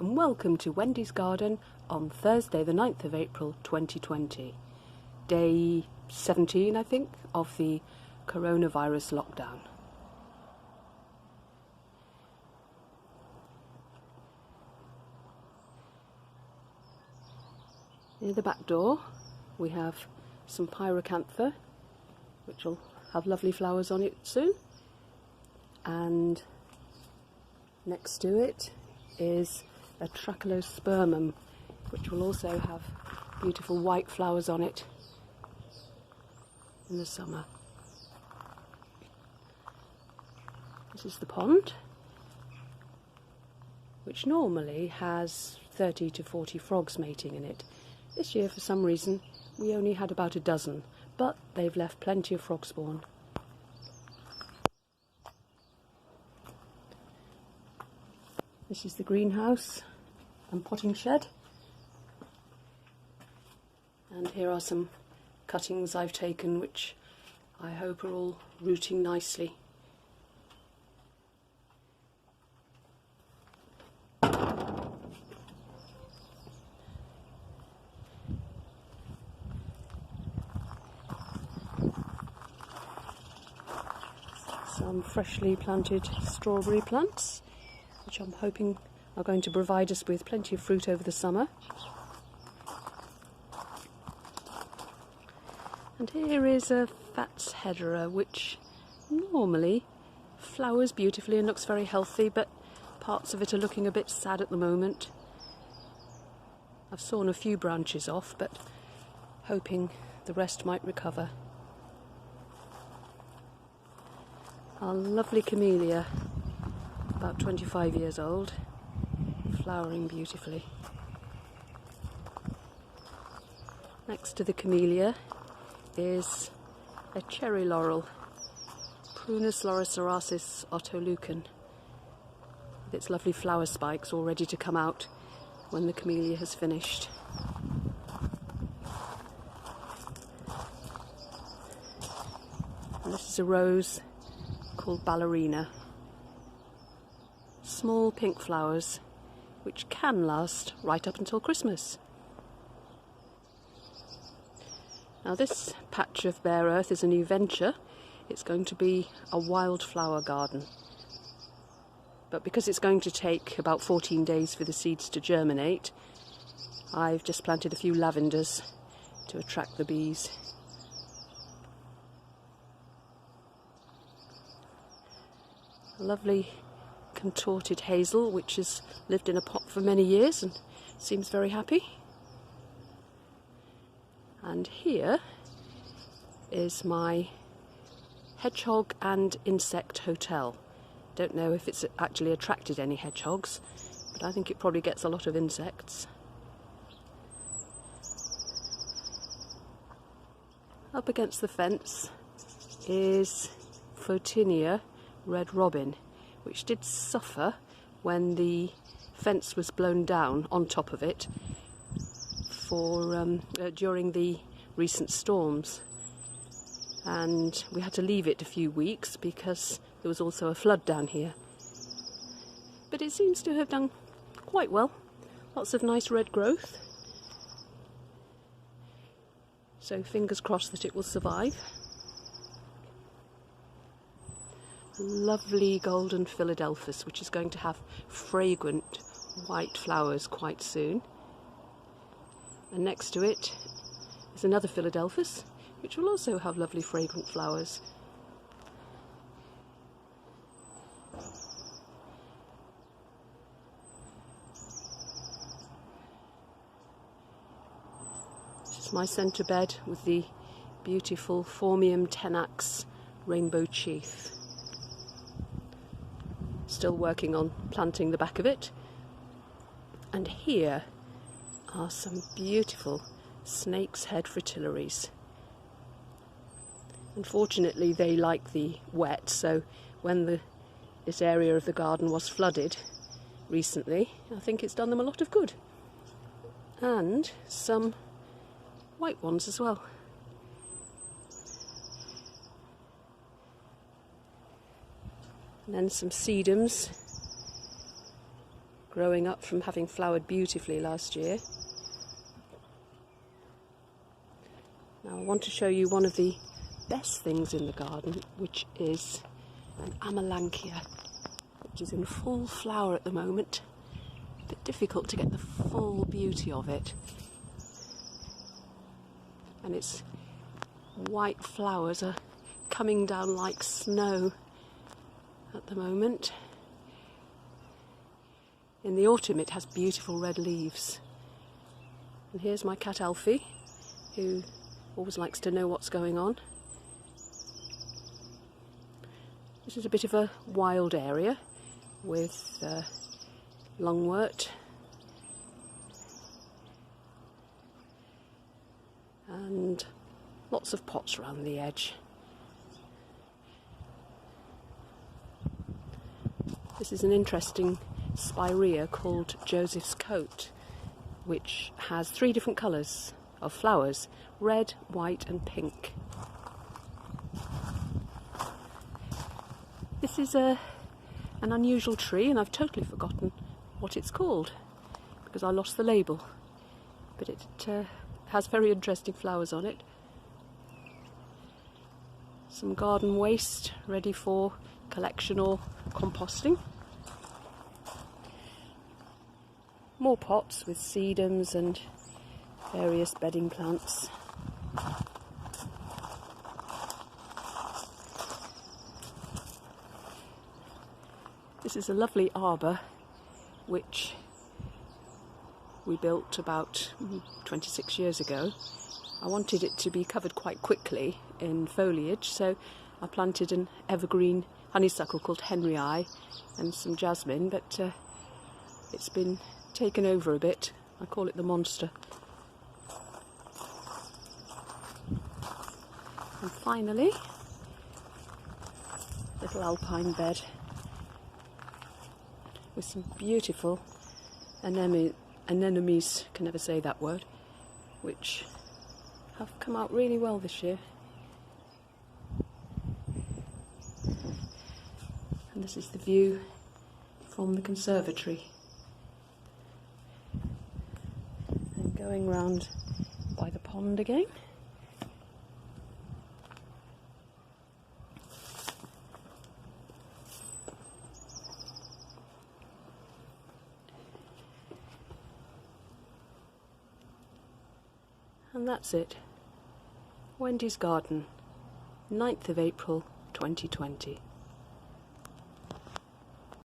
and welcome to Wendy's garden on Thursday the 9th of April 2020. Day 17, I think, of the coronavirus lockdown. Near the back door we have some pyracantha, which will have lovely flowers on it soon, and next to it is a trachelospermum, which will also have beautiful white flowers on it in the summer. This is the pond, which normally has 30 to 40 frogs mating in it. This year, for some reason, we only had about a dozen, but they've left plenty of frog spawn. This is the greenhouse and potting shed. And here are some cuttings I've taken, which I hope are all rooting nicely. Some freshly planted strawberry plants, which I'm hoping are going to provide us with plenty of fruit over the summer. And here is a Fat's hedera, which normally flowers beautifully and looks very healthy, but parts of it are looking a bit sad at the moment. I've sawn a few branches off, but hoping the rest might recover. Our lovely camellia, about 25 years old, flowering beautifully. Next to the camellia is a cherry laurel, Prunus loricerasis ottolucan, with its lovely flower spikes all ready to come out when the camellia has finished. And this is a rose called ballerina. Small pink flowers which can last right up until Christmas. Now this patch of bare earth is a new venture. It's going to be a wildflower garden. But because it's going to take about 14 days for the seeds to germinate, I've just planted a few lavenders to attract the bees. A lovely contorted hazel, which has lived in a pot for many years and seems very happy. And here is my hedgehog and insect hotel. Don't know if it's actually attracted any hedgehogs, but I think it probably gets a lot of insects. Up against the fence is Photinia red robin, which did suffer when the fence was blown down on top of it during the recent storms, and we had to leave it a few weeks because there was also a flood down here. But it seems to have done quite well. Lots of nice red growth, so fingers crossed that it will survive. Lovely golden Philadelphus, which is going to have fragrant white flowers quite soon. And next to it is another Philadelphus, which will also have lovely fragrant flowers. This is my centre bed with the beautiful Phormium tenax rainbow chief. Still working on planting the back of it. And here are some beautiful snake's head fritillaries. Unfortunately, they like the wet, so when this area of the garden was flooded recently, I think it's done them a lot of good. And some white ones as well. And then some sedums, growing up from having flowered beautifully last year. Now I want to show you one of the best things in the garden, which is an Amelanchier, which is in full flower at the moment. A bit difficult to get the full beauty of it. And its white flowers are coming down like snow at the moment. In the autumn it has beautiful red leaves. And here's my cat Alfie, who always likes to know what's going on. This is a bit of a wild area with lungwort and lots of pots around the edge. This is an interesting spirea called Joseph's Coat, which has 3 different colours of flowers: red, white and pink. This is an unusual tree, and I've totally forgotten what it's called because I lost the label, but it has very interesting flowers on it. Some garden waste ready for collection or composting. More pots with sedums and various bedding plants. This is a lovely arbour which we built about 26 years ago. I wanted it to be covered quite quickly in foliage, so I planted an evergreen honeysuckle called Henry Eye and some jasmine, but it's been taken over a bit. I call it the monster. And finally, little alpine bed with some beautiful anemones, can never say that word, which have come out really well this year. And this is the view from the conservatory. And going round by the pond again. And that's it. Wendy's garden, 9th of April 2020.